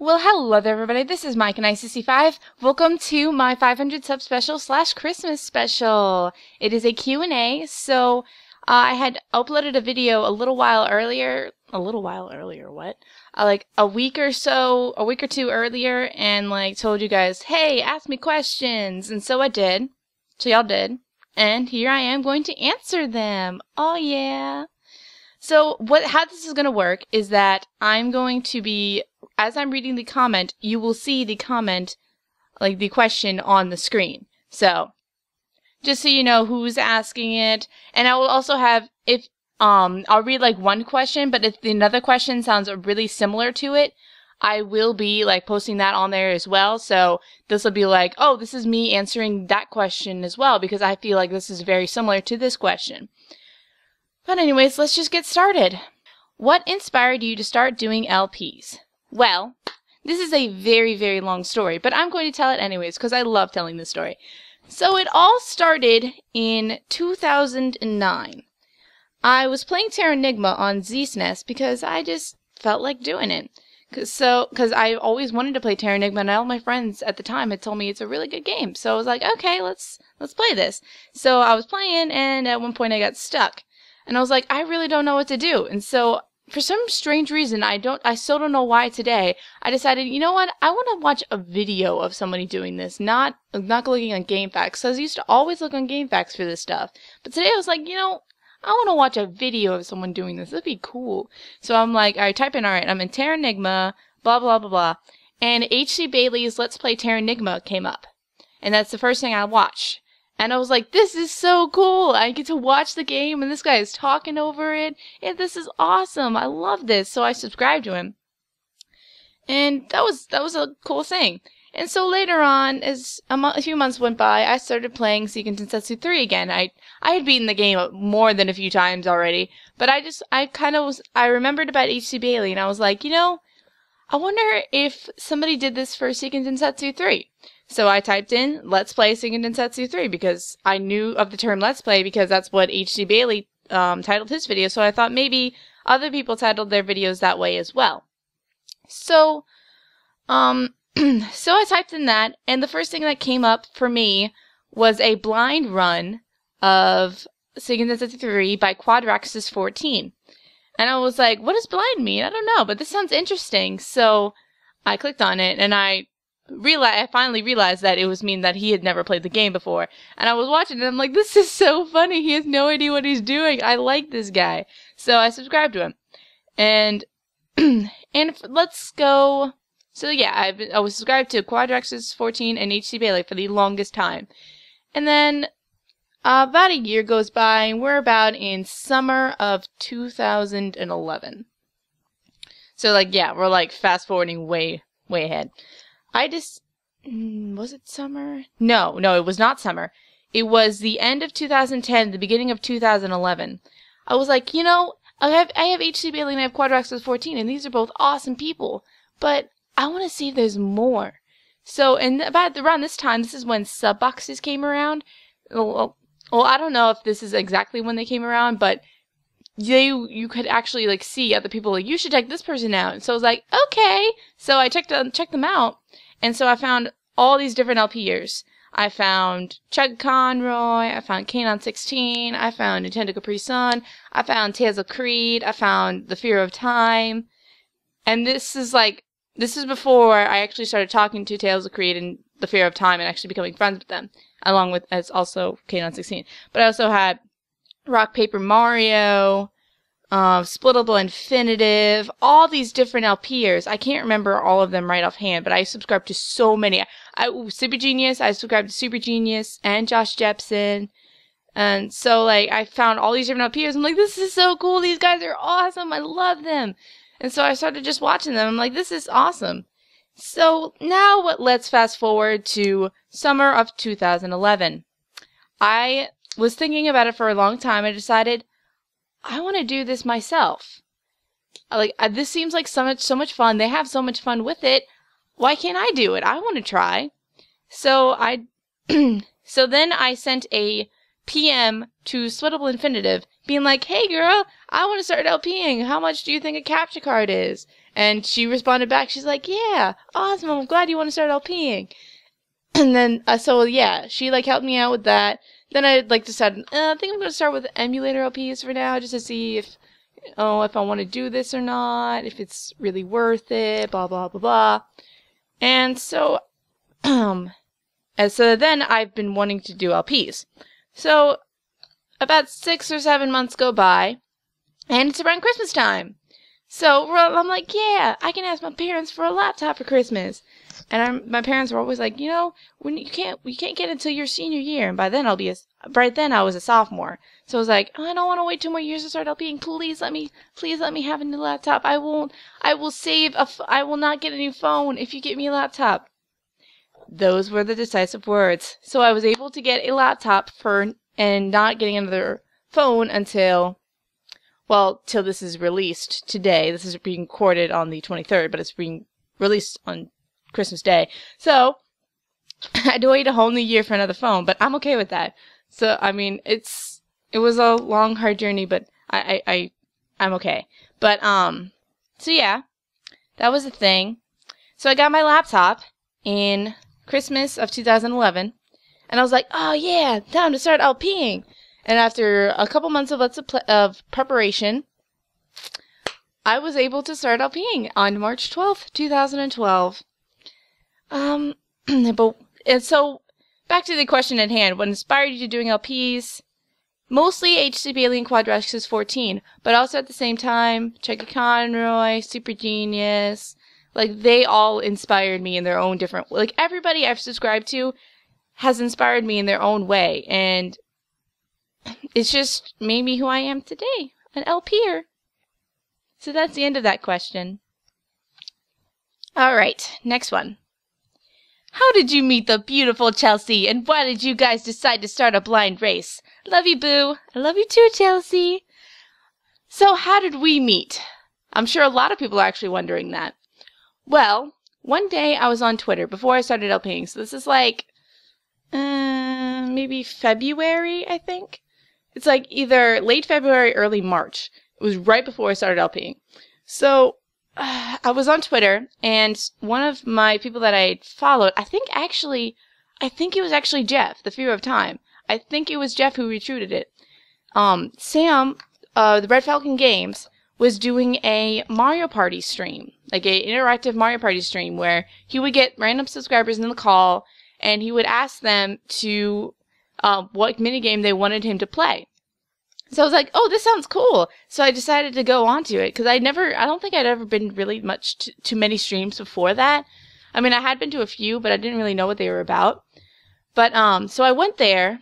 Well, hello there, everybody. This is Mike and ICC5. Welcome to my 500 sub special / Christmas special. It is a Q&A, so I had uploaded a video a week or two earlier, and told you guys, hey, ask me questions, and so I did. So y'all did, and here I am going to answer them. Oh yeah. So how this is going to work is that I'm going to be, as I'm reading the comment, you will see the comment, like the question on the screen. So, just so you know who's asking it. And I will also have, I'll read like one question, but if another question sounds really similar to it, I will be posting that on there as well. So this will be like, oh, this is me answering that question as well, because I feel like this is very similar to this question. But anyways, let's just get started. What inspired you to start doing LPs? Well, this is a very, very long story, but I'm going to tell it anyways because I love telling this story. So it all started in 2009. I was playing Terranigma on ZSNES because I just felt like doing it. Because I always wanted to play Terranigma, and all my friends at the time had told me it's a really good game. So I was like, okay, let's play this. So I was playing, and at one point I got stuck. And I was like, I really don't know what to do. And so, for some strange reason, I still don't know why today, I decided, you know what, I want to watch a video of somebody doing this, not looking on GameFAQs. So I used to always look on GameFAQs for this stuff. But today I was like, I want to watch a video of someone doing this. That'd be cool. So I'm like, I type in, alright, I'm in Terranigma, blah, blah, blah, blah. And H.C. Bailey's Let's Play Terranigma came up. And that's the first thing I watched. And I was like, this is so cool. I get to watch the game, and this guy is talking over it. And this is awesome. I love this. So I subscribed to him. And that was a cool thing. And so later on, as a few months went by, I started playing Seiken Densetsu 3 again. I had beaten the game more than a few times already. But I remembered about H.C. Bailey, and I was like, I wonder if somebody did this for Seiken Densetsu 3. So I typed in, let's play Seiken Densetsu 3, because I knew of the term let's play because that's what H.C. Bailey titled his video, so I thought maybe other people titled their videos that way as well. So, so I typed in that, and the first thing that came up for me was a blind run of Seiken Densetsu 3 by Quadraxis 14. And I was like, what does blind mean? I don't know, but this sounds interesting. So I clicked on it, and I finally realized that it was mean that he had never played the game before. And I was watching it, and I'm like, this is so funny. He has no idea what he's doing. I like this guy. So I subscribed to him. And let's go. So yeah, I was subscribed to Quadraxis 14 and H.C. Bailey for the longest time. And then about a year goes by, and we're about in summer of 2011. So yeah, we're fast forwarding way, way ahead. Was it summer? No, it was not summer. It was the end of 2010, the beginning of 2011. I was like, I have H.C. Bailey and I have Quadraxis 14, and these are both awesome people, but I want to see if there's more. So, and around this time, this is when sub boxes came around. Well, I don't know if this is exactly when they came around, but you could actually see other people you should check this person out. And so I was like, okay. So I checked them out, and so I found all these different LPers. I found Chug Conroy, I found Kanon 16, I found Nintendo Capri Sun, I found Tales of Creed, I found The Fear of Time, and this is before I actually started talking to Tales of Creed and The Fear of Time and actually becoming friends with them, along with as also Kanon 16. But I also had Rock Paper Mario, Splittable Infinitive, all these different LPers. I can't remember all of them right offhand, but I subscribed to so many. Super Genius, I subscribed to Super Genius and Josh Jepson. And so, I found all these different LPers. I'm like, this is so cool. These guys are awesome. I love them. And so I started just watching them. I'm like, this is awesome. So now let's fast forward to summer of 2011. I was thinking about it for a long time. I decided I want to do this myself. This seems like so much fun. They have so much fun with it. Why can't I do it? I want to try. So so then I sent a PM to Splittable Infinitive, being like, hey girl, I want to start LPing. How much do you think a capture card is? And she responded back. She's like, yeah, awesome. I'm glad you want to start LPing. And then, so yeah, she like helped me out with that. Then I like decided, I think I'm going to start with emulator LPs for now, just to see if I want to do this or not, if it's really worth it, blah, blah, blah, blah. And so, and so then I've been wanting to do LPs. So about 6 or 7 months go by, and it's around Christmas time. So I'm like, yeah, I can ask my parents for a laptop for Christmas. And my parents were always like, when we can't get until your senior year, and by then I was a sophomore. So I was like, I don't want to wait 2 more years to start LPing. Please let me have a new laptop. I will not get a new phone if you get me a laptop. Those were the decisive words. So I was able to get a laptop and not getting another phone until, till this is released today. This is being recorded on the 23rd, but it's being released on Christmas Day. So I had to wait a whole new year for another phone, but I'm okay with that. So I mean, it was a long, hard journey, but I'm okay. But so yeah, that was the thing. So I got my laptop in Christmas of 2011, and I was like, oh yeah, time to start LPing. And after a couple months of preparation, I was able to start LPing on March 12th, 2012. And so back to the question at hand. What inspired you to doing LPs? Mostly HCP Alien Quadraticus 14, but also at the same time, Chucky Conroy, Super Genius, like they all inspired me in their own different, like everybody I've subscribed to has inspired me in their own way, and it's just made me who I am today, an LPer. So that's the end of that question. Alright, next one. How did you meet the beautiful Chelsea, and why did you guys decide to start a blind race? Love you, boo. I love you too, Chelsea. So how did we meet? I'm sure a lot of people are actually wondering that. Well, one day I was on Twitter before I started LPing, so this is like, maybe February, I think. It's like either late February, early March. It was right before I started LPing. So I was on Twitter, and one of my people that I followed, I think it was actually Jeff, the Fear of Time. I think it was Jeff who retweeted it. Sam, the Red Falcon Games, was doing a Mario Party stream, like an interactive Mario Party stream, where he would get random subscribers in the call, and he would ask them to what minigame they wanted him to play. So I was like, oh, this sounds cool. So I decided to go onto it, because I don't think I'd ever been really much to many streams before that. I mean, I had been to a few, but I didn't really know what they were about. But, so I went there,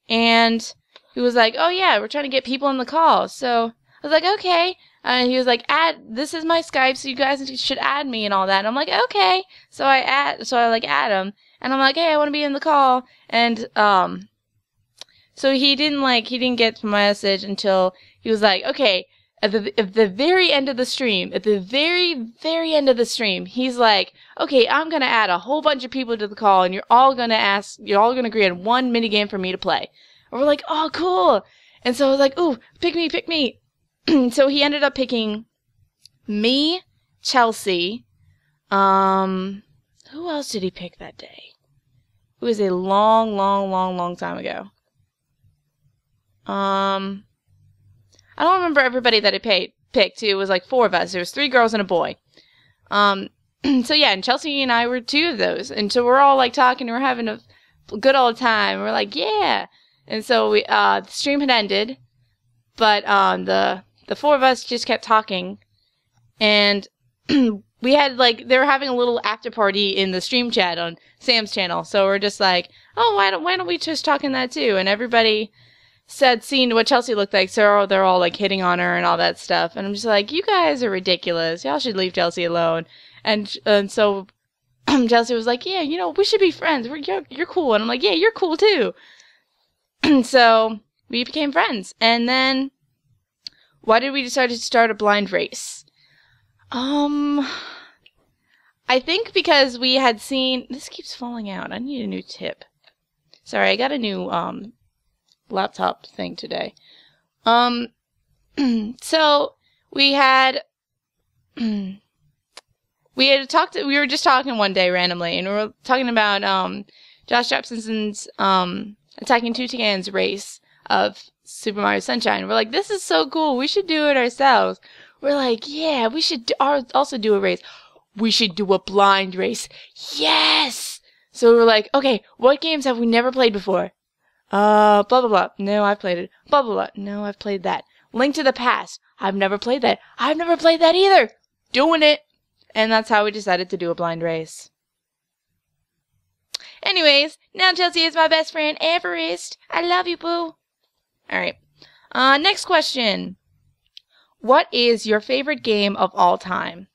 and he was like, oh yeah, we're trying to get people on the call. So I was like, okay. And he was like, this is my Skype, so you guys should add me and all that. And I'm like, okay. So I add him, and I'm like, hey, I want to be in the call. And, so he didn't get to my message until he was like, okay, at the very end of the stream, he's like, okay, I'm going to add a whole bunch of people to the call, and you're all going to agree on one minigame for me to play. And we're like, oh, cool. And so I was like, ooh, pick me. So he ended up picking me, Chelsea, who else did he pick that day? It was a long time ago. I don't remember everybody that he picked. It was like 4 of us. There was 3 girls and a boy. So yeah, and Chelsea and I were 2 of those. And so we're all like talking, we're having a good old time. We're like, yeah. And so the stream had ended, but the 4 of us just kept talking, and we had they were having a little after party in the stream chat on Sam's channel. So we're just like, oh, why don't we just talk in that too? And everybody said seeing what Chelsea looked like, so they're all like hitting on her and all that stuff. And I'm just like, you guys are ridiculous. Y'all should leave Chelsea alone. And so Chelsea was like, yeah, we should be friends. You're cool. And I'm like, yeah, you're cool too. So we became friends. And then why did we decide to start a blind race? I think because we had seen, this keeps falling out. I need a new tip. Sorry, I got a new laptop thing today. So we had We were just talking one day randomly, and we were talking about Josh Jackson's Attacking Toucans race of Super Mario Sunshine. We're like, this is so cool. We should do it ourselves. We're like, yeah, we should also do a race. We should do a blind race. Yes! So we're like, okay, what games have we never played before? Blah, blah, blah. No, I've played it. Blah, blah, blah. No, I've played that. Link to the Past. I've never played that. I've never played that either. Doing it. And that's how we decided to do a blind race. Anyways, now Chelsea is my best friend, Everest. I love you, boo. Alright. Next question. What is your favorite game of all time?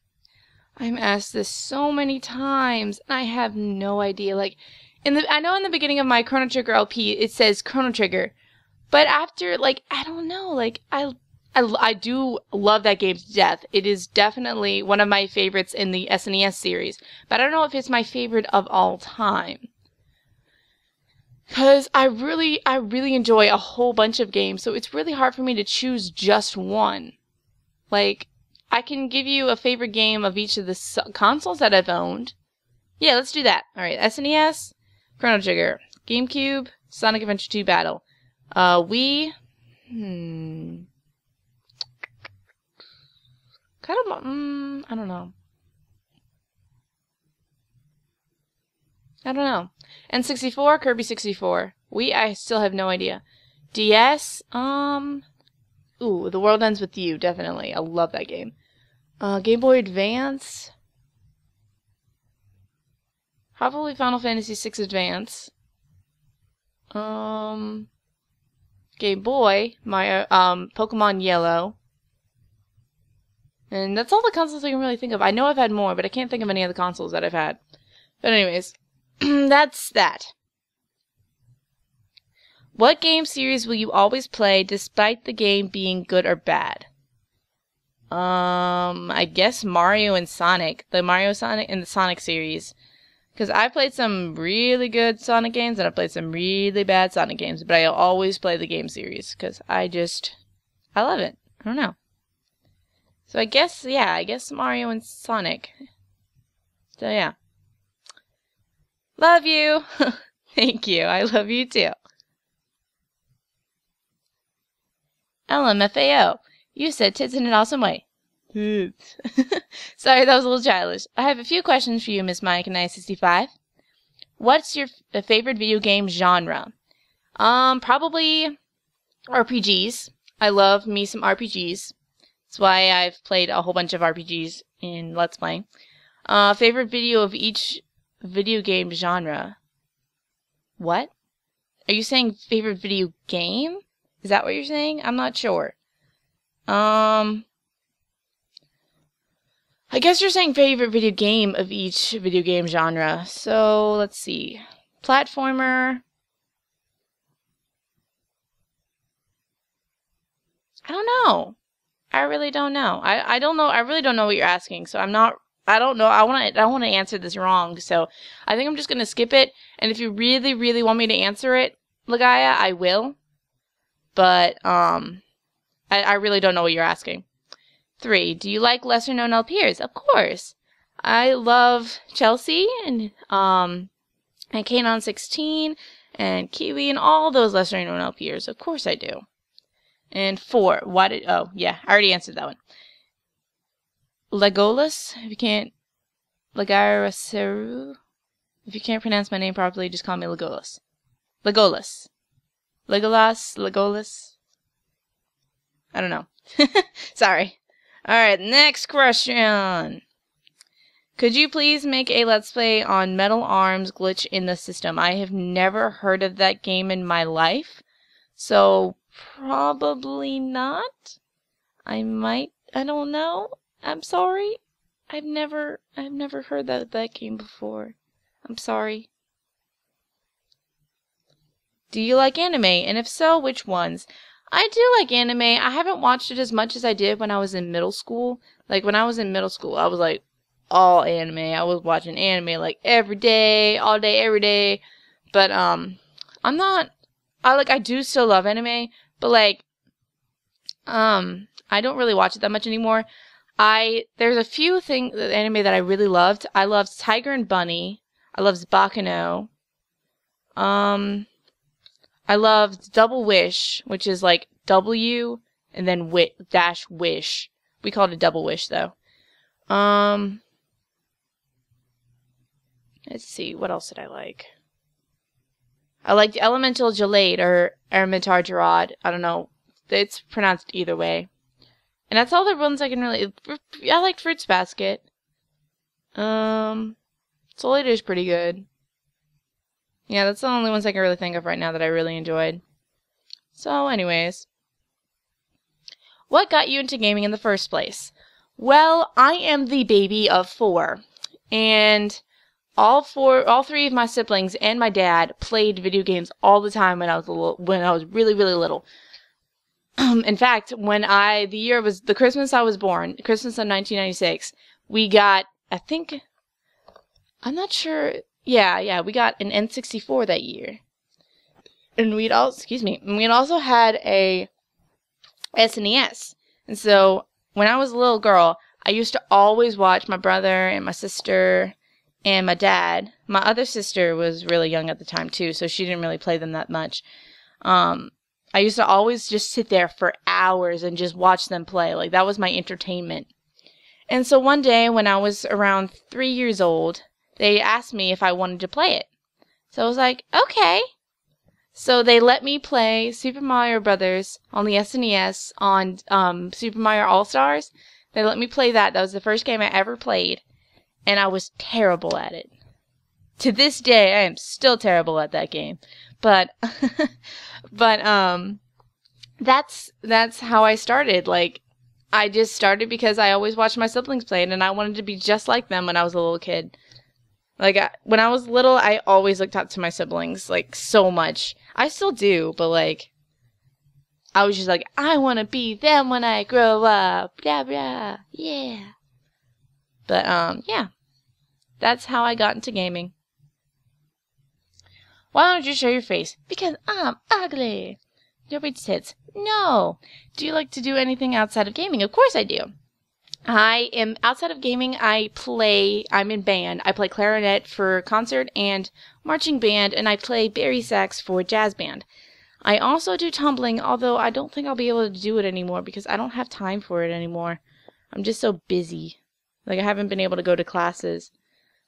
I'm asked this so many times, and I have no idea. Like, I know in the beginning of my Chrono Trigger LP, it says Chrono Trigger. But after, like, I don't know, like, I do love that game to death. It is definitely one of my favorites in the SNES series. But I don't know if it's my favorite of all time. Because I really enjoy a whole bunch of games, so it's really hard for me to choose just one. Like, I can give you a favorite game of each of the consoles that I've owned. Yeah, let's do that. Alright, SNES, Chrono Trigger, GameCube, Sonic Adventure 2 Battle. Wii, kind of, I don't know. N64, Kirby 64. Wii, I still have no idea. DS, ooh, The World Ends With You, definitely. I love that game. Game Boy Advance. Probably Final Fantasy VI Advance. Game Boy, my, Pokemon Yellow. And that's all the consoles I can really think of. I know I've had more, but I can't think of any other consoles that I've had. But anyways, that's that. What game series will you always play despite the game being good or bad? I guess Mario and Sonic. The Mario, Sonic, and the Sonic series. Because I played some really good Sonic games, and I played some really bad Sonic games, but I always play the game series, because I love it. I don't know. So I guess Mario and Sonic. So yeah. Love you! Thank you, I love you too. LMFAO. You said tits in an awesome way. Tits. Sorry, that was a little childish. I have a few questions for you, Miss Mike 965. What's your favorite video game genre? Probably RPGs. I love me some RPGs. That's why I've played a whole bunch of RPGs in Let's Play. Favorite video of each video game genre. What? Are you saying favorite video game? Is that what you're saying? I'm not sure. I guess you're saying favorite video game of each video game genre. So, let's see. Platformer. I don't know. I really don't know. I don't know. I really don't know what you're asking. So I don't know. I want to answer this wrong. So I think I'm just going to skip it. And if you really, really want me to answer it, Lagaya, I will. But, I really don't know what you're asking. 3. Do you like lesser-known LPers? Of course. I love Chelsea and Kanon 16 and Kiwi and all those lesser-known LPers. Of course I do. And 4. Oh, yeah, I already answered that one. Legolas, if you can't, Lagaraseru. If you can't pronounce my name properly, just call me Legolas. Legolas. Legolas. I don't know. Sorry. Alright, next question. Could you please make a Let's Play on Metal Arms Glitch in the System? I have never heard of that game in my life. So, probably not. I don't know. I'm sorry. I've never heard that game before. I'm sorry. Do you like anime? And if so, which ones? I do like anime. I haven't watched it as much as I did when I was in middle school. Like, when I was in middle school, I was like, all anime. I was watching anime, like, every day, all day, every day. But, I do still love anime, but, like, I don't really watch it that much anymore. There's a few things anime that I really loved. I loved Tiger and Bunny. I loved Baccano. I loved Double Wish, which is like W and then dash wish. We called it Double Wish though. Let's see, what else did I like? I liked Elemental Jade or Ermitar Gerard. I don't know. It's pronounced either way. And that's all the ones I can really... I liked Fruits Basket. Soul Eater is pretty good. Yeah, that's the only ones I can really think of right now that I really enjoyed. So, anyways. What got you into gaming in the first place? Well, I am the baby of 4. And all 3 of my siblings and my dad played video games all the time when I was really, really little. In fact, the Christmas I was born, Christmas of 1996, we got, I'm not sure, yeah, we got an N64 that year. And we'd also had a SNES. And so, when I was a little girl, I used to always watch my brother and my sister and my dad. My other sister was really young at the time too, so she didn't really play them that much. I used to always just sit there for hours and just watch them play. Like, that was my entertainment. And so one day, when I was around 3 years old, they asked me if I wanted to play it. So I was like, okay. So they let me play Super Mario Brothers on the SNES on Super Mario All-Stars. They let me play that. That was the first game I ever played. And I was terrible at it. To this day, I am still terrible at that game. But that's how I started. Like, I just started because I always watched my siblings play it, and I wanted to be just like them when I was a little kid. Like, when I was little, I always looked up to my siblings, like, so much. I still do, but, like, I was just like, I want to be them when I grow up. Blah, blah. Yeah. But, yeah. That's how I got into gaming. Why don't you show your face? Because I'm ugly. Nobody says, no. Do you like to do anything outside of gaming? Of course I do. Outside of gaming, I'm in band. I play clarinet for concert and marching band, and I play bari sax for jazz band. I also do tumbling, although I don't think I'll be able to do it anymore because I don't have time for it anymore. I'm just so busy. Like, I haven't been able to go to classes.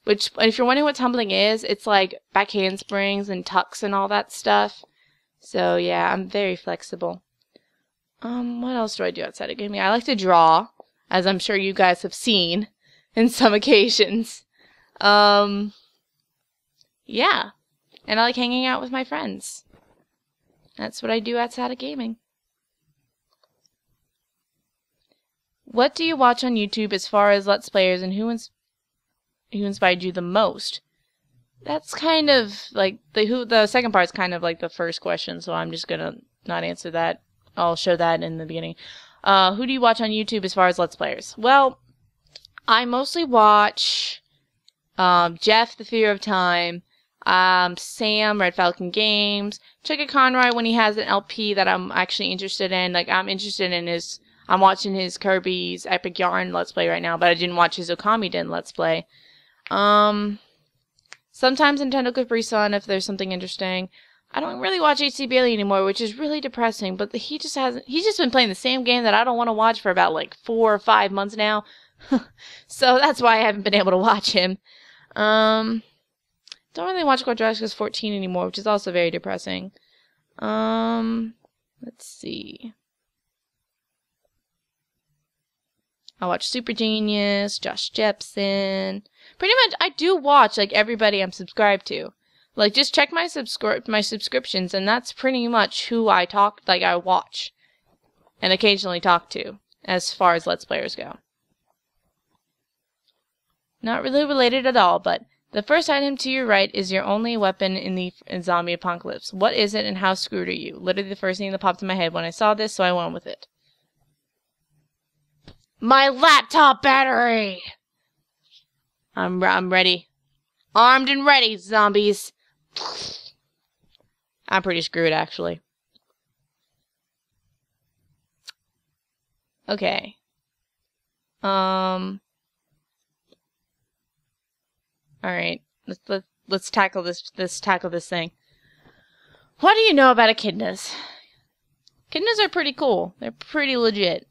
Which, if you're wondering what tumbling is, it's like back handsprings and tucks and all that stuff. So, yeah, I'm very flexible. What else do I do outside of gaming? I like to draw, as I'm sure you guys have seen in some occasions. Yeah. And I like hanging out with my friends. That's what I do outside of gaming. What do you watch on YouTube as far as Let's Players, and who inspired you the most? That's kind of like the second part's kind of like the first question, so I'm just gonna not answer that. I'll show that in the beginning. Who do you watch on YouTube as far as Let's Players? Well, I mostly watch Jeff, The Fear of Time, Sam, Red Falcon Games, Chugga Conroy when he has an LP that I'm actually interested in. Like, I'm watching his Kirby's Epic Yarn Let's Play right now, but I didn't watch his Okami Den Let's Play. Sometimes Nintendo Capri Sun if there's something interesting. I don't really watch HC Bailey anymore, which is really depressing, but he's just been playing the same game that I don't want to watch for about like 4 or 5 months now. So that's why I haven't been able to watch him. Don't really watch Quadraticus 14 anymore, which is also very depressing. Let's see. I watch Super Genius, Josh Jepson. Pretty much, I do watch, like, everybody I'm subscribed to. Like, just check my subscriptions, and that's pretty much who I watch. And occasionally talk to, as far as Let's Players go. Not really related at all, but the first item to your right is your only weapon in zombie apocalypse. What is it, and how screwed are you? Literally the first thing that popped in my head when I saw this, so I went with it. My laptop battery! I'm ready. Armed and ready, zombies. I'm pretty screwed, actually. Okay. Alright. Let's tackle this. Let's tackle this thing. What do you know about echidnas? Echidnas are pretty cool. They're pretty legit.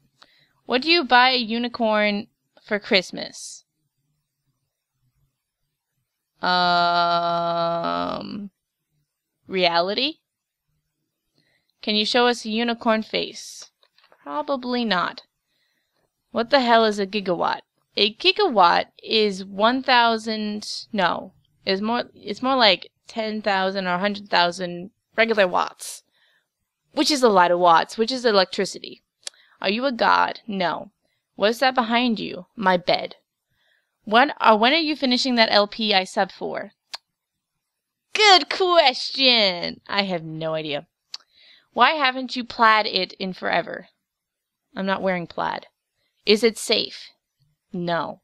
What do you buy a unicorn for Christmas? Reality? Can you show us a unicorn face? Probably not. What the hell is a gigawatt? A gigawatt is 1,000... No. It's more like 10,000 or 100,000 regular watts. Which is a lot of watts, which is electricity. Are you a god? No. What is that behind you? My bed. When are you finishing that LP I subbed for? Good question! I have no idea. Why haven't you plaid it in forever? I'm not wearing plaid. Is it safe? No.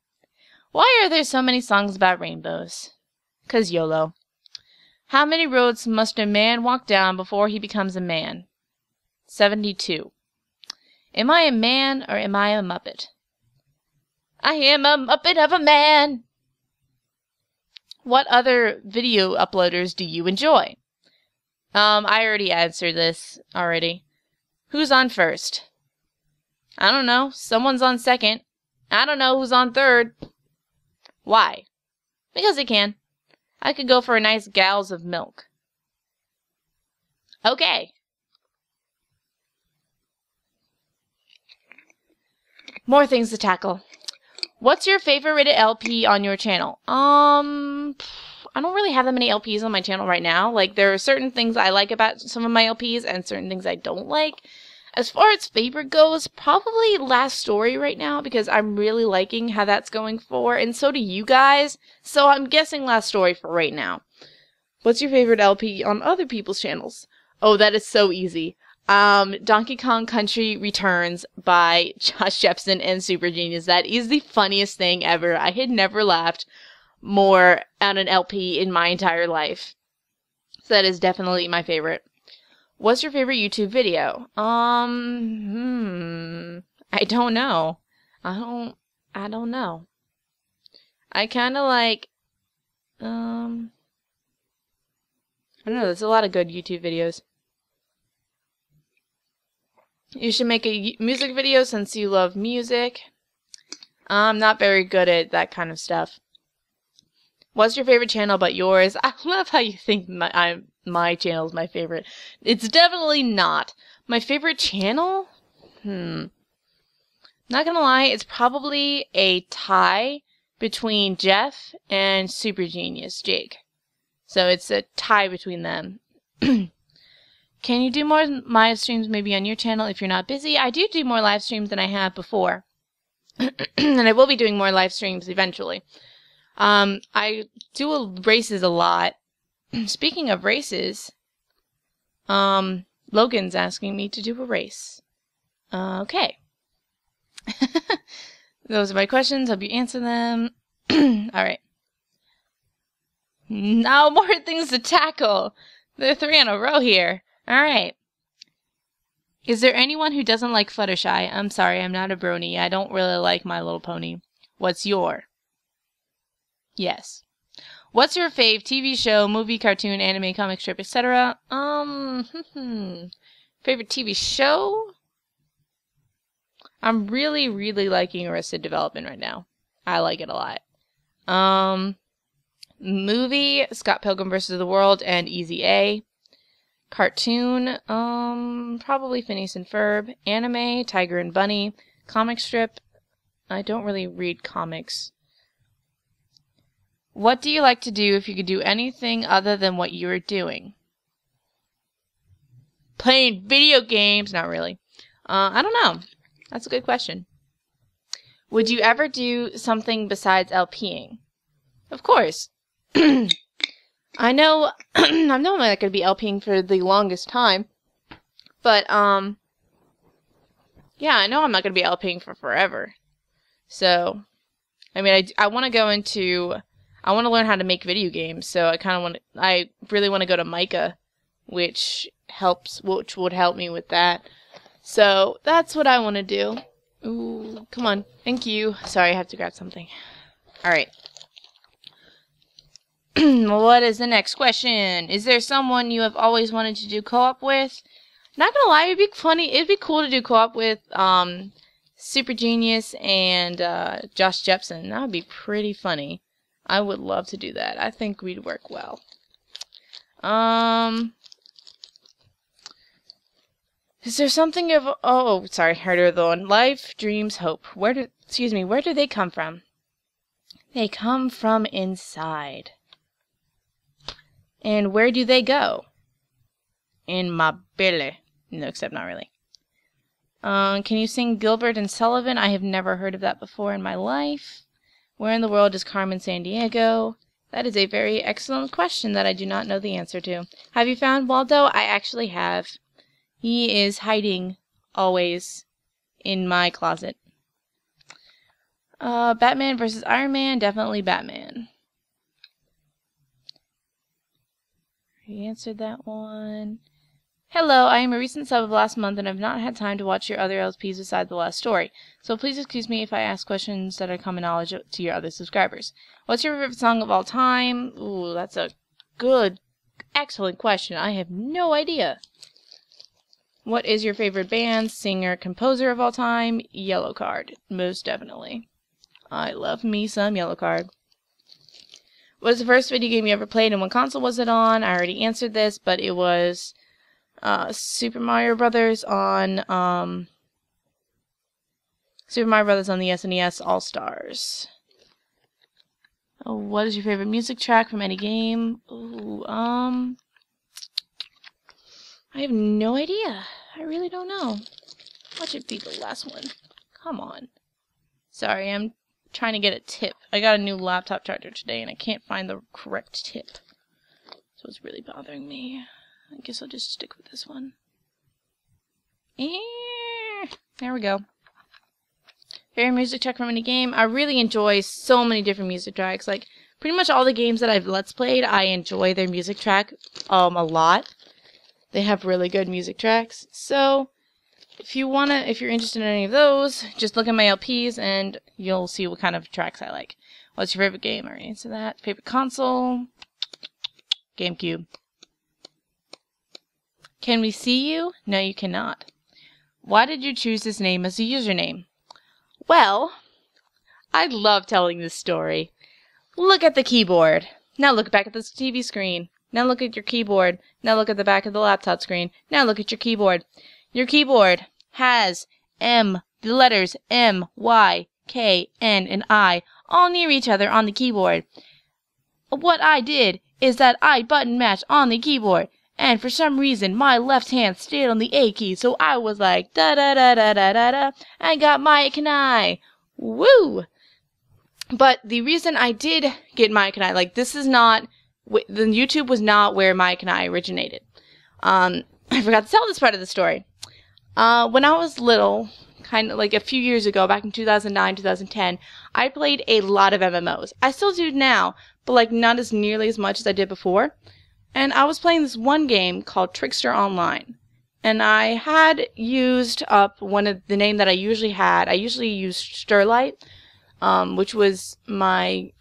Why are there so many songs about rainbows? 'Cause YOLO. How many roads must a man walk down before he becomes a man? 72. Am I a man or am I a Muppet? I am a Muppet of a man! What other video uploaders do you enjoy? I already answered this already. Who's on first? I don't know. Someone's on second. I don't know who's on third. Why? Because I can. I could go for a nice gals of milk. Okay. More things to tackle. What's your favorite LP on your channel? I don't really have that many LPs on my channel right now. Like, there are certain things I like about some of my LPs and certain things I don't like. As far as favorite goes, probably Last Story right now, because I'm really liking how that's going for, and so do you guys. So I'm guessing Last Story for right now. What's your favorite LP on other people's channels? Oh, that is so easy. Donkey Kong Country Returns by Josh Jepson and Super Genius. That is the funniest thing ever. I had never laughed more at an LP in my entire life. So that is definitely my favorite. What's your favorite YouTube video? I don't know. I don't know. I kind of like, I don't know, there's a lot of good YouTube videos. You should make a music video since you love music. I'm not very good at that kind of stuff. What's your favorite channel but yours? I love how you think my channel is my favorite. It's definitely not. My favorite channel? Not gonna lie, it's probably a tie between Jeff and Super Genius Jake. So it's a tie between them. Can you do more live streams maybe on your channel if you're not busy? I do more live streams than I have before. And I will be doing more live streams eventually. I do races a lot. Speaking of races, Logan's asking me to do a race. Okay. Those are my questions. Hope you answer them. Alright. Now more things to tackle. There are 3 in a row here. Alright. Is there anyone who doesn't like Fluttershy? I'm sorry, I'm not a brony. I don't really like My Little Pony. What's your? Yes. What's your fave TV show, movie, cartoon, anime, comic strip, etc.? Favorite TV show? I'm really, really liking Arrested Development right now. I like it a lot. Movie, Scott Pilgrim vs. the World and Easy A. Cartoon, probably Phineas and Ferb. Anime, Tiger and Bunny. Comic strip, I don't really read comics. What do you like to do if you could do anything other than what you are doing? Playing video games? Not really. I don't know. That's a good question. Would you ever do something besides LPing? Of course. I know I'm not going to be LPing for the longest time. But, yeah, I know I'm not going to be LPing for forever. So, I mean, I want to go into... I want to learn how to make video games, so I really want to go to Mica, which would help me with that. So, that's what I want to do. Ooh, come on. Thank you. Sorry, I have to grab something. Alright. What is the next question? Is there someone you have always wanted to do co-op with? Not gonna lie, it'd be funny. It'd be cool to do co-op with Super Genius and Josh Jepson. That would be pretty funny. I would love to do that. I think we'd work well. Is there something of... Oh, sorry, harder the one. Life, dreams, hope. Where do they come from? They come from inside. And where do they go? In my belly. No, except not really. Can you sing Gilbert and Sullivan? I have never heard of that before in my life. Where in the world is Carmen Sandiego? That is a very excellent question that I do not know the answer to. Have you found Waldo? I actually have. He is hiding always in my closet. Batman versus Iron Man, definitely Batman. You answered that one. Hello, I am a recent sub of last month and have not had time to watch your other LPs besides the last story. So please excuse me if I ask questions that are common knowledge to your other subscribers. What's your favorite song of all time? Ooh, that's a good, excellent question. I have no idea. What is your favorite band, singer, composer of all time? Yellowcard, most definitely. I love me some Yellowcard. What was the first video game you ever played and what console was it on? I already answered this, but it was Super Mario Brothers on the SNES All-Stars. Oh, what is your favorite music track from any game? Ooh, I have no idea. I really don't know. Watch it be the last one. Come on. Sorry, I'm trying to get a tip. I got a new laptop charger today and I can't find the correct tip. So it's really bothering me. I guess I'll just stick with this one. There we go. Favorite music track from any game? I really enjoy so many different music tracks. Like, pretty much all the games that I've Let's Played, I enjoy their music track a lot. They have really good music tracks. So, if you're interested in any of those, just look at my LPs and you'll see what kind of tracks I like. What's your favorite game? I already answered that. Favorite console? GameCube. Can we see you? No, you cannot. Why did you choose this name as a username? Well, I love telling this story. Look at the keyboard. Now look back at this TV screen. Now look at your keyboard. Now look at the back of the laptop screen. Now look at your keyboard. Your keyboard has the letters M, Y, K, N, and I all near each other on the keyboard. What I did is that I button matched on the keyboard, and for some reason my left hand stayed on the A key, so I was like da da da da da da da. I got Mike and I. Woo! But the reason I did get Mike and I, like, this is not, the YouTube was not where Mike and I originated. I forgot to tell this part of the story. When I was little, kind of like a few years ago, back in 2009, 2010, I played a lot of MMOs. I still do now, but like not as nearly as much as I did before. And I was playing this one game called Trickster Online. And I had used up one of the name that I usually had. I usually used Sterlite, which was my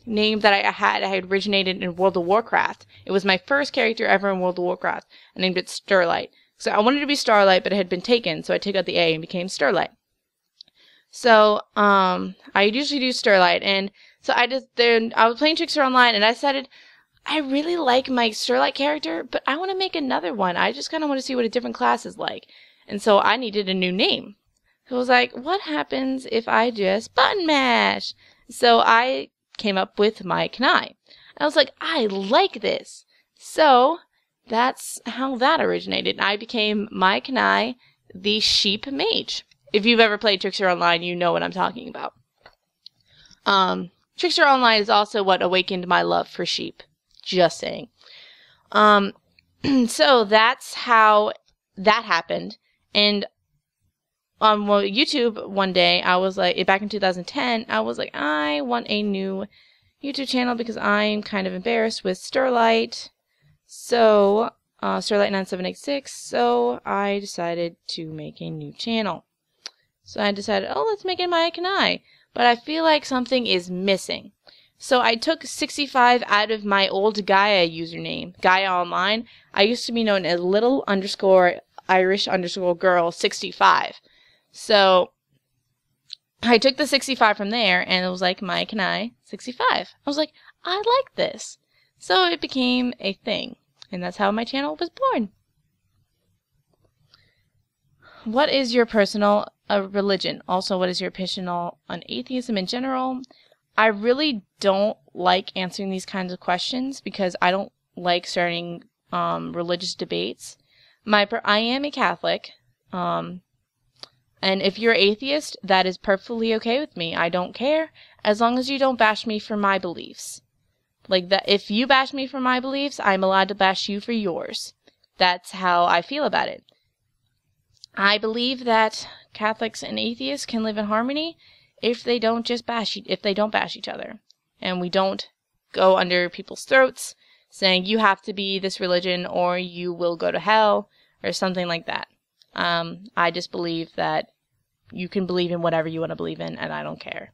name that I had originated in World of Warcraft. It was my first character ever in World of Warcraft. I named it Sterlite. So I wanted to be Starlight, but it had been taken, so I took out the A and became Sterlite. So I usually do Sterlite, and so I was playing Trickster Online, and I decided I really like my Sterlite character, but I want to make another one. I just kind of want to see what a different class is like, and so I needed a new name. So I was like, what happens if I just button mash? So I came up with Mike and I. And I was like, I like this. So that's how that originated. I became Mike and I, the Sheep Mage. If you've ever played Trickster Online, you know what I'm talking about. Trickster Online is also what awakened my love for sheep. Just saying. So that's how that happened. And on YouTube one day, I was like, back in 2010, I was like, I want a new YouTube channel because I'm kind of embarrassed with Sterlite. So, Sterlite 9786, so I decided to make a new channel. So I decided, oh, let's make it Maya Kanai. But I feel like something is missing. So I took 65 out of my old Gaia username, Gaia Online. I used to be known as little_Irish_girl 65. So I took the 65 from there, and it was like Maya Kanai 65. I was like, I like this. So it became a thing, and that's how my channel was born. What is your personal religion? Also, what is your opinion on atheism in general? I really don't like answering these kinds of questions because I don't like starting religious debates. I am a Catholic, and if you're atheist, that is perfectly okay with me. I don't care, as long as you don't bash me for my beliefs. Like that, if you bash me for my beliefs, I'm allowed to bash you for yours. That's how I feel about it. I believe that Catholics and atheists can live in harmony if they don't bash each other, and we don't go under people's throats saying you have to be this religion or you will go to hell or something like that. I just believe that you can believe in whatever you want to believe in, and I don't care.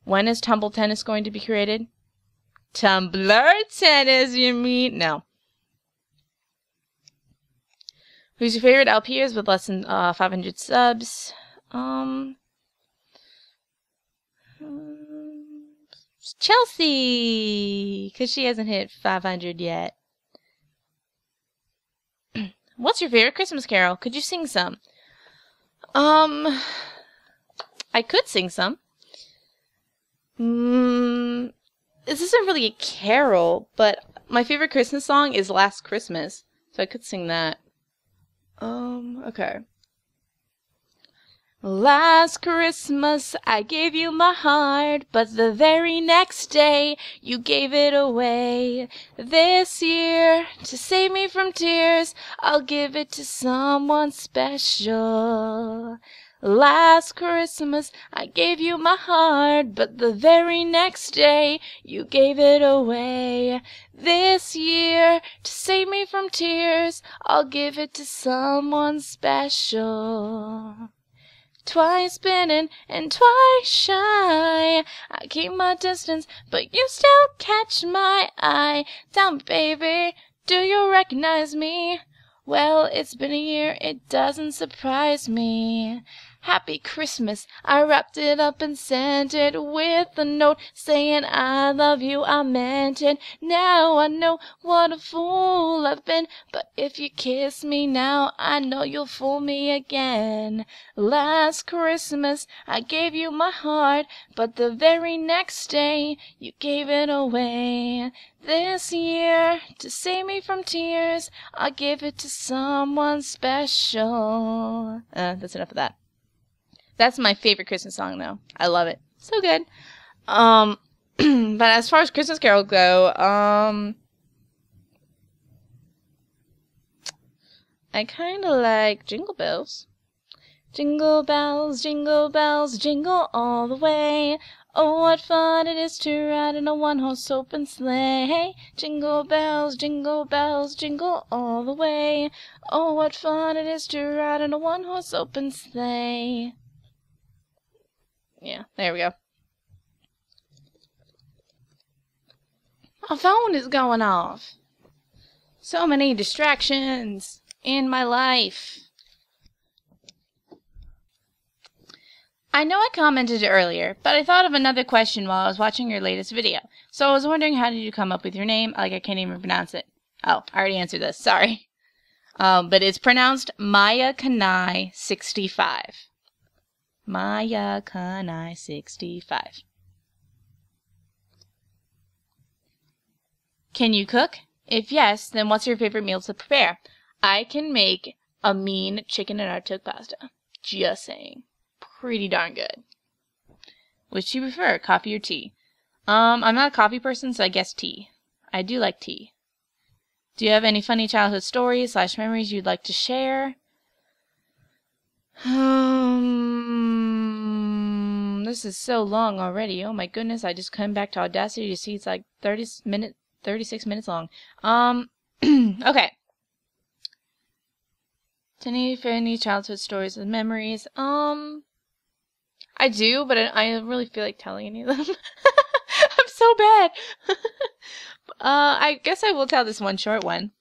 When is Tumble Tennis going to be created? Tumblr Tennis, you mean? No. Who's your favorite LPers with less than 500 subs? Chelsea, because she hasn't hit 500 yet. What's your favorite Christmas carol? Could you sing some? I could sing some. This isn't really a carol, but my favorite Christmas song is Last Christmas, so I could sing that. Okay. Last Christmas I gave you my heart, but the very next day you gave it away. This year, to save me from tears, I'll give it to someone special. Last Christmas I gave you my heart, but the very next day you gave it away. This year, to save me from tears, I'll give it to someone special. Twice bitten and twice shy, I keep my distance, but you still catch my eye. Tell me, baby, do you recognize me? Well, it's been a year, it doesn't surprise me. Happy Christmas, I wrapped it up and sent it with a note saying I love you, I meant it. Now I know what a fool I've been, but if you kiss me now, I know you'll fool me again. Last Christmas I gave you my heart, but the very next day you gave it away. This year, to save me from tears, I'll give it to someone special. That's enough of that. That's my favorite Christmas song, though. I love it. So good. But as far as Christmas carols go, I kind of like Jingle Bells. Jingle bells, jingle all the way. Oh, what fun it is to ride in a one-horse open sleigh. Jingle bells, jingle all the way. Oh, what fun it is to ride in a one-horse open sleigh. Yeah, there we go. My phone is going off. So many distractions in my life. I know I commented earlier, but I thought of another question while I was watching your latest video. So I was wondering, how did you come up with your name? Like, I can't even pronounce it. Oh, I already answered this. Sorry. But it's pronounced Maya Kanai 65. Maya Kanai 65. Can you cook? If yes, then what's your favorite meal to prepare? I can make a mean chicken and artichoke pasta. Just saying. Pretty darn good. Which do you prefer, coffee or tea? I'm not a coffee person, so I guess tea. I do like tea. Do you have any funny childhood stories / memories you'd like to share? This is so long already. Oh my goodness, I just came back to Audacity to see it's like 36 minutes long. Okay. Any childhood stories and memories? I do, but I don't really feel like telling any of them. I'm so bad. I guess I will tell this one short one.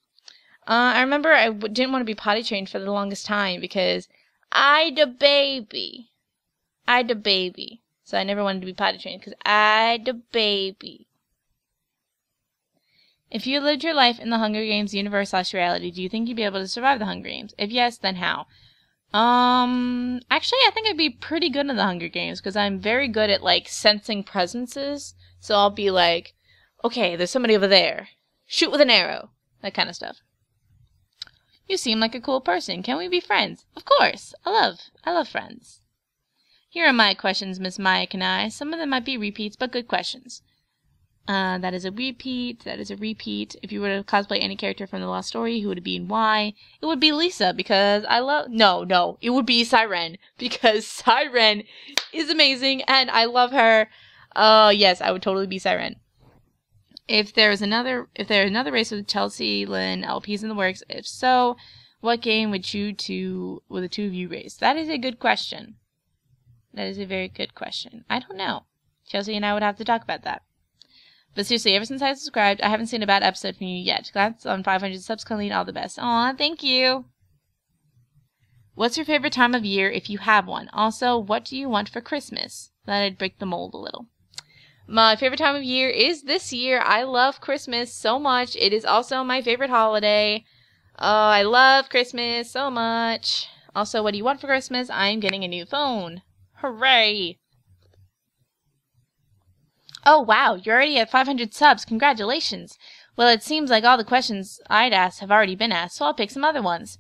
I remember I didn't want to be potty trained for the longest time because I'd a baby. So I never wanted to be potty trained because I'd a baby. If you lived your life in the Hunger Games universe/reality, do you think you'd be able to survive the Hunger Games? If yes, then how? Actually, I think I'd be pretty good in the Hunger Games because I'm very good at, like, sensing presences. So I'll be like, okay, there's somebody over there. Shoot with an arrow. That kind of stuff. You seem like a cool person. Can we be friends? Of course. I love friends. Here are my questions, Miss Maya Kanai. Some of them might be repeats, but good questions. That is a repeat. If you were to cosplay any character from The Lost Story, who would it be and why? It would be Lisa, because No, it would be Siren, because Siren is amazing, and I love her. Yes, I would totally be Siren. If there's another race with Chelsea, Lynn, LPs in the works, if so, what game would the two of you race? That is a good question. That is a very good question. I don't know. Chelsea and I would have to talk about that. But seriously, ever since I subscribed, I haven't seen a bad episode from you yet. Congrats on 500 subs, Colleen. All the best. Aw, thank you. What's your favorite time of year if you have one? Also, what do you want for Christmas? That'd break the mold a little. My favorite time of year is this year. I love Christmas so much. It is also my favorite holiday. I love Christmas so much. Also, what do you want for Christmas? I'm getting a new phone. Hooray! Oh, wow, you're already at 500 subs. Congratulations. Well, it seems like all the questions I'd asked have already been asked, so I'll pick some other ones.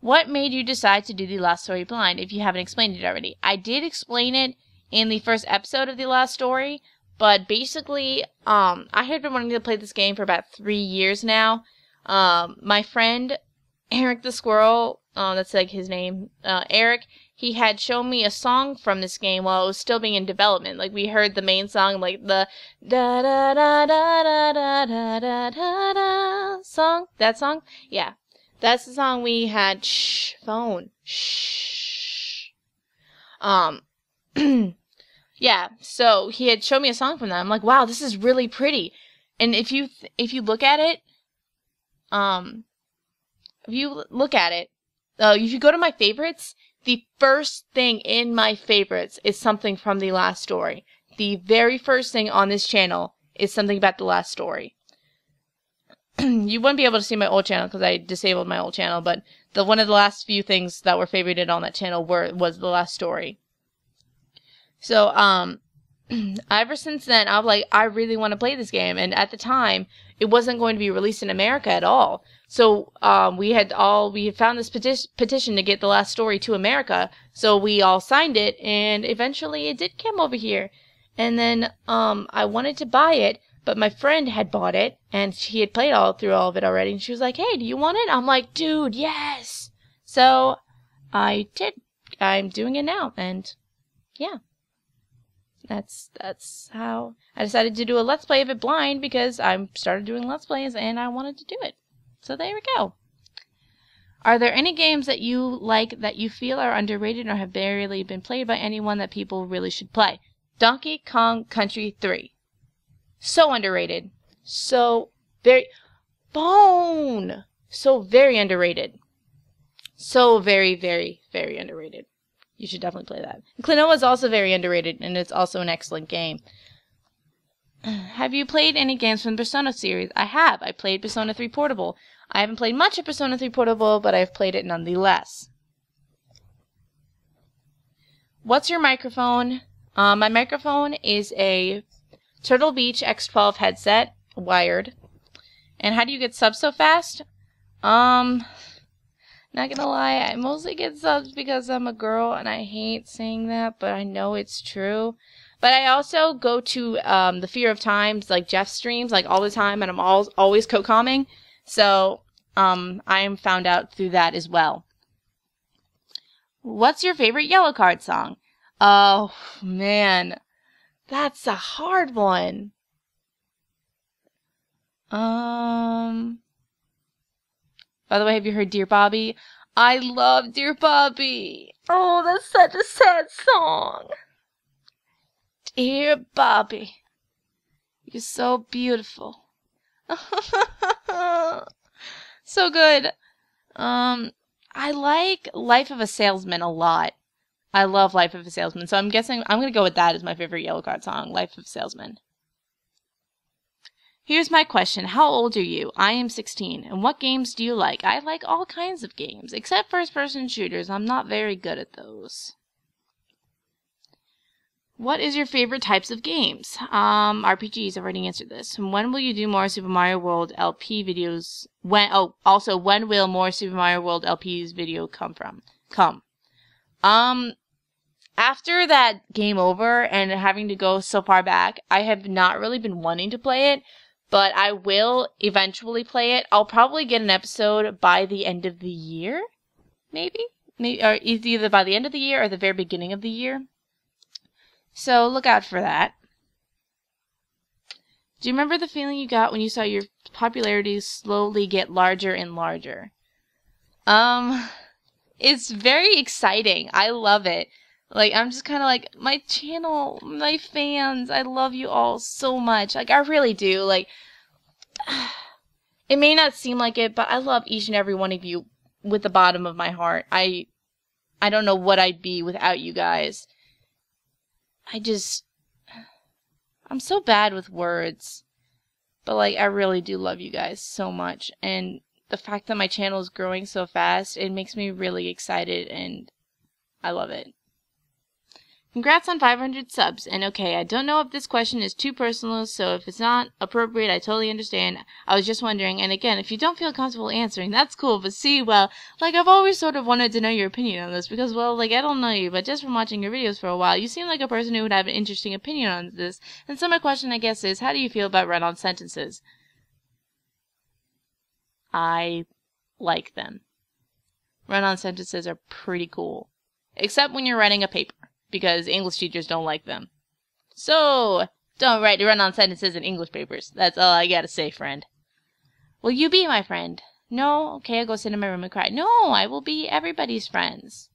What made you decide to do The Lost Story blind, if you haven't explained it already? I did explain it in the first episode of The Lost Story, but basically, I had been wanting to play this game for about 3 years now. My friend, Eric the Squirrel, that's like his name, Eric, he had shown me a song from this game while it was still being in development. Like, we heard the main song, like the da da da da da da da da da da song. That song? Yeah. That's the song we had. Shh, phone. Shh. Yeah, so he had shown me a song from that. I'm like, wow, this is really pretty. And if you look at it, if you go to my favorites, the first thing in my favorites is something from The Last Story. The very first thing on this channel is something about The Last Story. You wouldn't be able to see my old channel because I disabled my old channel, but one of the last few things that were favorited on that channel was The Last Story. So, ever since then, I'm like, I really want to play this game. And at the time, it wasn't going to be released in America at all. So, we had found this petition to get The Last Story to America. So we all signed it, and eventually it did come over here. And then, I wanted to buy it, but my friend had bought it, and she had played through all of it already. And she was like, hey, do you want it? I'm like, dude, yes! So, I did. I'm doing it now, and yeah. That's how I decided to do a Let's Play of it blind, because I started doing Let's Plays and I wanted to do it. So there we go. Are there any games that you like that you feel are underrated or have barely been played by anyone that people really should play? Donkey Kong Country 3. So underrated. So very underrated. So very, very, very underrated. You should definitely play that. Klonoa is also very underrated, and it's also an excellent game. Have you played any games from the Persona series? I have. I played Persona 3 Portable. I haven't played much of Persona 3 Portable, but I've played it nonetheless. What's your microphone? My microphone is a Turtle Beach X12 headset, wired. And how do you get subs so fast? Not gonna lie, I mostly get subs because I'm a girl, and I hate saying that, but I know it's true. But I also go to the Fear of Times, like Jeff streams, like all the time, and I'm always co-commenting. So I am found out through that as well. What's your favorite Yellow Card song? Oh man, that's a hard one. By the way, have you heard Dear Bobby? I love Dear Bobby. Oh, that's such a sad song. Dear Bobby, you're so beautiful. So good. I like Life of a Salesman a lot. I love Life of a Salesman, so I'm guessing I'm going to go with that as my favorite Yellowcard song, Life of a Salesman. Here's my question. How old are you? I am 16. And what games do you like? I like all kinds of games, except first-person shooters. I'm not very good at those. What is your favorite types of games? RPGs, I've already answered this. When will you do more Super Mario World LP videos? When will more Super Mario World LP's video come? After that Game Over and having to go so far back, I have not really been wanting to play it, but I will eventually play it. I'll probably get an episode by the end of the year, maybe, or either by the end of the year or the very beginning of the year. So look out for that. Do you remember the feeling you got when you saw your popularity slowly get larger and larger? It's very exciting. I love it. Like, I'm just kind of like, my channel, my fans, I love you all so much. Like, I really do. Like, it may not seem like it, but I love each and every one of you with the bottom of my heart. I don't know what I'd be without you guys. I'm so bad with words. But, like, I really do love you guys so much. And the fact that my channel is growing so fast, it makes me really excited, and I love it. Congrats on 500 subs. And okay, I don't know if this question is too personal, so if it's not appropriate, I totally understand. I was just wondering, and again, if you don't feel comfortable answering, that's cool, but see, well, like, I've always sort of wanted to know your opinion on this, because, well, like, I don't know you, but just from watching your videos for a while, you seem like a person who would have an interesting opinion on this. And so my question, I guess, is, how do you feel about run-on sentences? I like them. Run-on sentences are pretty cool. Except when you're writing a paper, because English teachers don't like them. So, don't write run-on sentences in English papers. That's all I gotta say, friend. Will you be my friend? No? Okay, I'll go sit in my room and cry. No, I will be everybody's friends.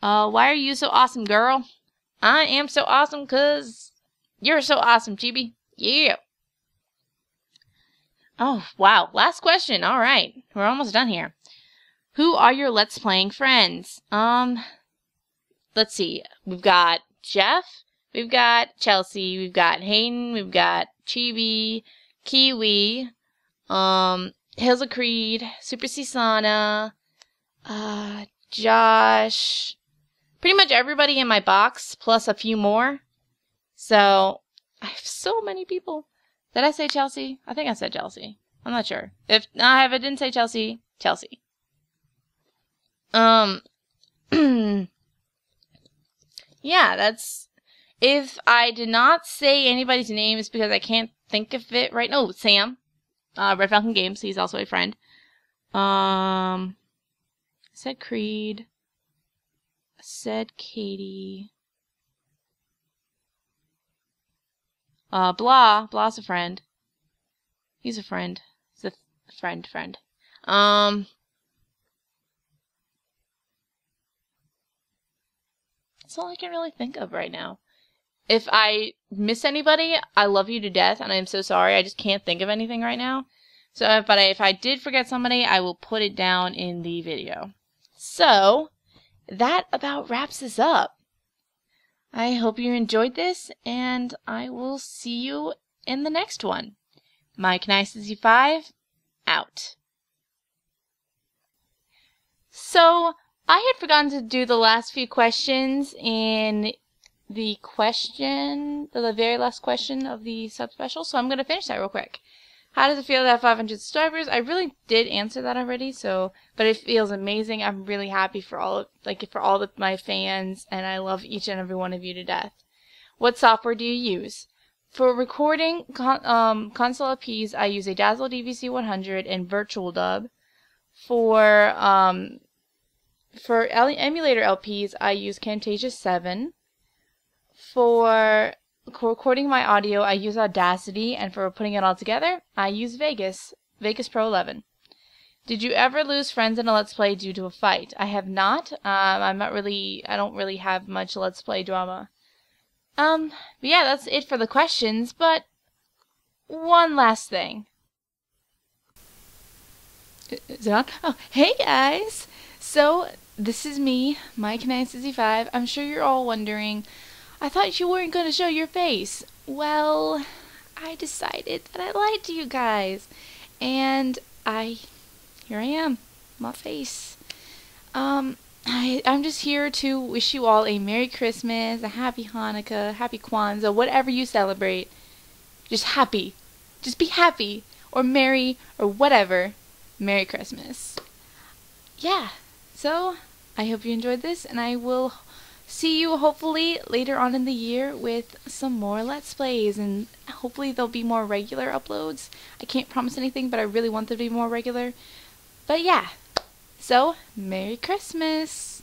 Why are you so awesome, girl? I am so awesome 'cause you're so awesome, Chibi. Yeah. Oh, wow. Last question. All right. We're almost done here. Who are your Let's Playing friends? Let's see. We've got Jeff, we've got Chelsea, we've got Hayden, we've got Chibi, Kiwi, Hills of Creed, Super Cisana, Josh, pretty much everybody in my box, plus a few more. So, I have so many people. Did I say Chelsea? I think I said Chelsea. I'm not sure. If I didn't say Chelsea, Chelsea. Yeah, that's, if I did not say anybody's name, it's because I can't think of it right now. Oh, Sam, Red Falcon Games, he's also a friend. I said Creed. I said Katie. Blah's a friend. He's a friend. He's a friend. That's all I can really think of right now. If I miss anybody, I love you to death, and I'm so sorry. I just can't think of anything right now. So, if I did forget somebody, I will put it down in the video. So, that about wraps this up. I hope you enjoyed this, and I will see you in the next one. Mike965, out. So, I had forgotten to do the last few questions in the very last question of the sub-special, so I'm going to finish that real quick. How does it feel to have 500 subscribers? I really did answer that already, but it feels amazing. I'm really happy for all of my fans, and I love each and every one of you to death. What software do you use? For recording console LPs, I use a Dazzle DVC100 and Virtual Dub. For emulator LPs, I use Camtasia 7. For recording my audio, I use Audacity, and for putting it all together, I use Vegas Pro 11. Did you ever lose friends in a Let's Play due to a fight? I have not. I don't really have much Let's Play drama. But yeah, that's it for the questions, but one last thing. Is it on? Oh, hey guys! So, this is me, Mike965. I'm sure you're all wondering, I thought you weren't going to show your face. Well, I decided that I lied to you guys. And here I am, my face. I'm just here to wish you all a Merry Christmas, a Happy Hanukkah, Happy Kwanzaa, whatever you celebrate. Just happy. Just be happy, or merry, or whatever. Merry Christmas. Yeah, so I hope you enjoyed this, and I will see you hopefully later on in the year with some more Let's Plays, and hopefully there'll be more regular uploads. I can't promise anything, but I really want them to be more regular. But yeah, so Merry Christmas!